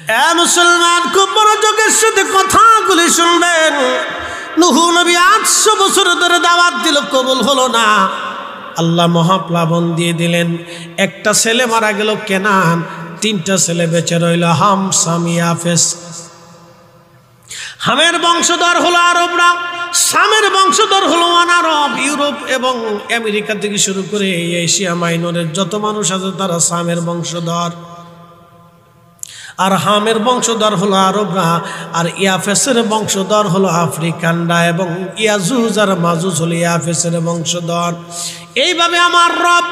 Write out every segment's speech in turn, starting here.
মুসলমান, খুব মনোযোগের সাথে কথাগুলি শুনবেন। নূহ নবী 800 বছর ধরে দাওয়াত দিল, কবুল হলো না। আল্লাহ মহাপ্লাবন দিয়ে দিলেন। একটা ছেলে মারা গেল কেনান, 3টা ছেলে বেঁচে রইল, হাম, সাম, ইয়াফেস। হামের বংশধর হলো আরবরা, সামের বংশধর হলো আনারব। ইউরোপ এবং আমেরিকা থেকে শুরু করে এশিয়া মাইনরের যত মানুষ আছে তারা সামের বংশধর। আর হামের বংশধর হলো আরবরা, আর ইয়াফেসের বংশধর হলো আফ্রিকানরা, এবং ইয়াজুজ আর মাজুজ হলো ইয়াফেসের বংশধর। এইভাবে আমার রব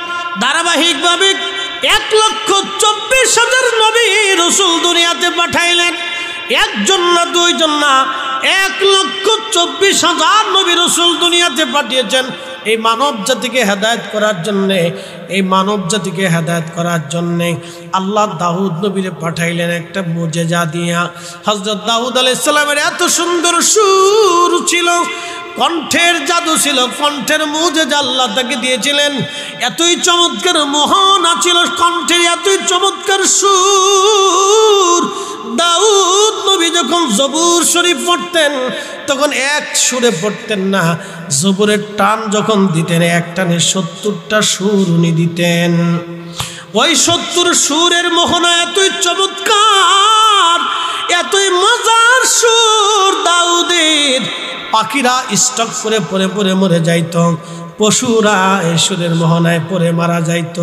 ধারাবাহিকভাবে 1,24,000 নবী রাসূল দুনিয়াতে পাঠাইলেন। একজন না, দুইজন না, 1,24,000 নবী রাসূল দুনিয়াতে পাঠিয়েছেন এই মানব জাতিকে হেদায়েত করার জন্যে। এই মানব জাতিকে হেদায়েত করার জন্যে আল্লাহ দাউদ নবীরে পাঠাইলেন একটা মুজিজা দিয়া। হযরত দাউদ আলাইহিস সালামের এত সুন্দর সুর ছিল, কণ্ঠের জাদু ছিল, কণ্ঠের মুজিজা আল্লাহ তাকে দিয়েছিলেন। এতই চমৎকার মোহনা ছিল কণ্ঠের, এতই চমৎকার সুর। দাউদ নবী যখন জবুর শরীফ পড়তেন তখন এক সুরে পড়তেন না, জবুরের টান যখন দিতেন এক টানে 70টা সুর উনি দিতেন। ওই 70 সুরের মোহনা এতই চমৎকার, এতই মজার সুর দাউদের, পাখিরা স্টক করে পরে পরে মরে যাইত, পশুরা এই সুরের মোহনায় পরে মারা যাইত।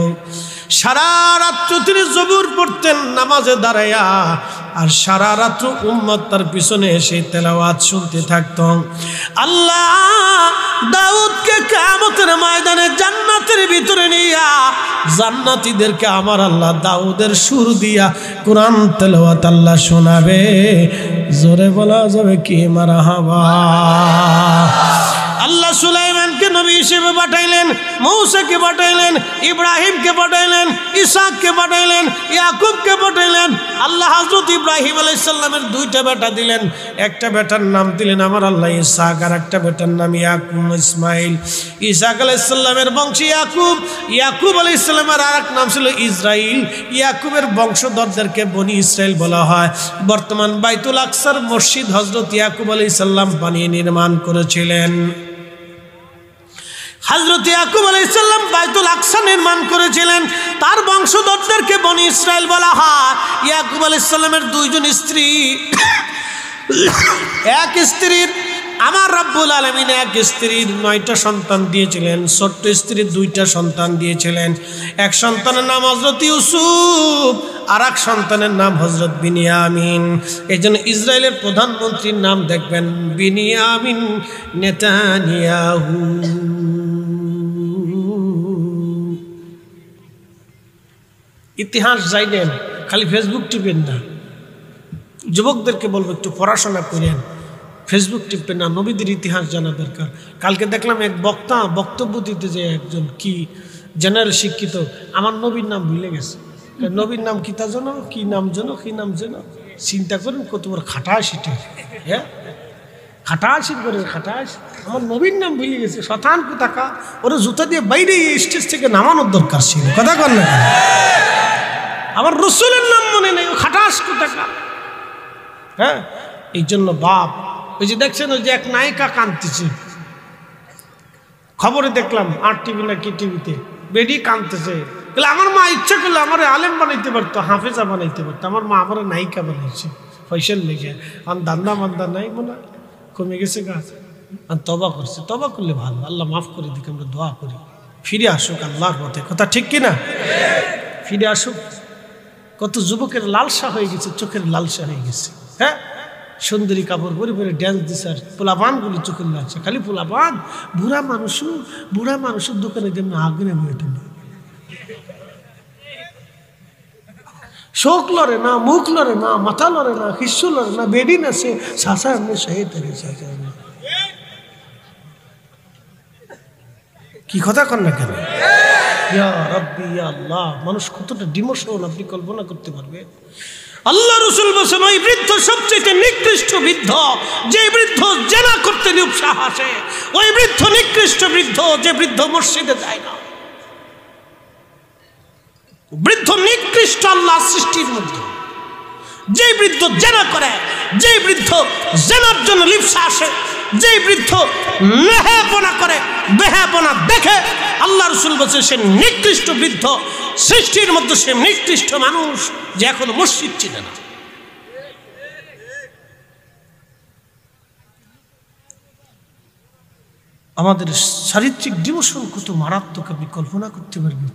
সারা রাত্র তিনি জবুর পড়তেন নামাজে দাঁড়াইয়া, আর সারা রাত্র উম্মত তার পিছনে এসে তেলাওয়াত শুনতে থাকত। আল্লাহ দাউদকে কিয়ামতের ময়দানে জান্নাতের ভিতরে নিয়া জান্নাতীদেরকে আমার আল্লাহ দাউদের সুর দিয়া কোরআন তেলাওয়াত আল্লাহ শোনাবে। জোরে বলা যাবে কি মারহাবা। আল্লাহ সুলাইমানকে নবী হিসেবে পাঠাইলেন, মূসাকে পাঠাইলেন, ইব্রাহিমকে পাঠাইলেন, ইসাককে পাঠাইলেন, ইয়াকুবকে পাঠাইলেন। আল্লাহ হযরত ইব্রাহিম আলাইহিস সালামের 2টা বেটা দিলেন। একটা বেটার নাম দিলেন আমার আল্লাহ ইসাক, আর একটা বেটার নাম ইয়াকুব, ইসমাইল। ইসাক আলাইহিস সালামের বংশী ইয়াকুব, ইয়াকুব আলাইহিস সালামের আরেক নাম ছিল ইসরাইল। ইয়াকুবের বংশধরদেরকে বনি ইসরাইল বলা হয়। বর্তমান বাইতুল আকসার মসজিদ হযরত ইয়াকুব আলাইহিস সালাম বানিয়ে নির্মাণ করেছিলেন। হযরত ইয়াকুব আলাইহিস সালাম বাইতুল আকসা নির্মাণ করেছিলেন, তার বংশধরদেরকে বনি ইসরাইল বলা হয়। ইয়াকুব আলাইহিস সালামের 2জন স্ত্রী, এক স্ত্রীর আমার রব্বুল আলামিন এক স্ত্রীর 9টা সন্তান দিয়েছিলেন, ছোট্ট স্ত্রীর 2টা সন্তান দিয়েছিলেন। এক সন্তানের নাম হযরত ইউসুফ, আর এক সন্তানের নাম হযরত বিনিয়ামিন। এই জন্য ইসরায়েলের প্রধানমন্ত্রীর নাম দেখবেন বিনিয়ামিন নেতানিয়াহু। ইতিহাস জানেন, খালি ফেসবুক টিপেন না। যুবকদেরকে বলবো একটু পড়াশোনা করেন, ফেসবুক টিপেন না, নবীদের ইতিহাস জানা দরকার। কালকে দেখলাম এক বক্তা বক্তব্য দিতে যে একজন কি জেনারেল শিক্ষিত, আমার নবীর নাম ভুলে গেছে। নবীর নাম কি তা জানো, কি নাম জানো, কি নাম জানো? চিন্তা করেন কত বড় খাটাশিটে, হ্যাঁ খাটাশিট করে খাটাশ। আমার নবীর নাম ভুলে গেছে, শতান কোথাকা, ওরা জুতা দিয়ে বাইরে স্টেজ থেকে নামানোর দরকার ছিল। কথা কর না, আমার রসুলের নাম মনে নেই, ও খাটাস কোথাকা। হ্যাঁ, এই জন্য বাপ, ওই যে দেখছেন ওই যে এক নায়িকা কাঁদতেছে, খবরে দেখলাম আর টিভি না কি টিভিতে, বেডি কাঁদতেছে। বলে আমার মা ইচ্ছা করলে আমার আলেম বানাইতে পারতো, হাফেজা বানাইতে পারতো, আমার মা আমার নায়িকা বানাইছে পয়সার লেগে। আমার দান্দা মান্দা নাই মনে কমে গেছে গাছ, আর তবা করছে। তবা করলে ভালো, আল্লাহ মাফ করে দিকে আমরা দোয়া করি, ফিরে আসুক আল্লাহর পথে। কথা ঠিক কিনা? ফিরে আসুক। কত যুবকের লালসা হয়ে গেছে, চোখের লালসা হয়ে গেছে। হ্যাঁ, সুন্দরী কাপড় পরে পরে ড্যান্স দিছে, আর পোলাপানগুলি চোখের লালসা, খালি পোলাপান। বুড়া মানুষের দোকানে যেমন আগুনে মেয়েটা নেই, শোক লড়ে না, মুখ লড়ে না, মাথা লড়ে না, হিস্সু লড়ে না, বেডি না, সে শাসা এমনি শহীদ থাকে। কি কথা কর না কেন? ইয়া রাব্বি ইয়া আল্লাহ, মানুষ কতটা ডিমোশন আপনি কল্পনা করতে পারবে? আল্লাহ রাসূল বলেছেন ওই বৃদ্ধ সবচেয়ে নিকৃষ্ট বৃদ্ধ, যে বৃদ্ধ জেনা করতে নিরুৎসাহী, ওই বৃদ্ধ নিকৃষ্ট বৃদ্ধ, যে বৃদ্ধ মসজিদে যায় না। বৃদ্ধ নিকৃষ্ট আল্লাহ সৃষ্টির মধ্যে। যেই বৃদ্ধ জেনা করে, যেই বৃদ্ধ জেনার জন্য লিপ্সা আসে, যেই বৃদ্ধ নেহাপনা করে, বেহাপনা দেখে, আল্লাহ রাসূল বলছে সে নিকৃষ্ট বৃদ্ধ, সৃষ্টির মধ্যে সে নিকৃষ্ট মানুষ যে এখনো মসজিদ চিনে না। আমাদের চারিত্রিক ডিমোশন কত মারাত্মক আপনি কল্পনা করতে পারবেন।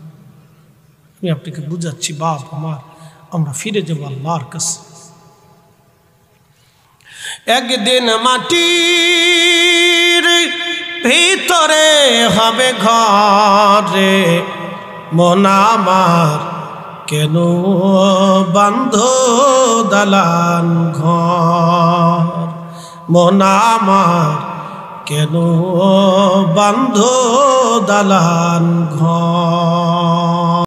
আমি আপনাকে বুঝাচ্ছি বাপ আমার, আমরা ফিরে যাবো আল্লাহর কাছে। একদিন মাটির ভিতরে হবে ঘরে, মন আমার কেন বান্ধ দালান ঘর, মন আমার কেন বান্ধ দালান ঘর।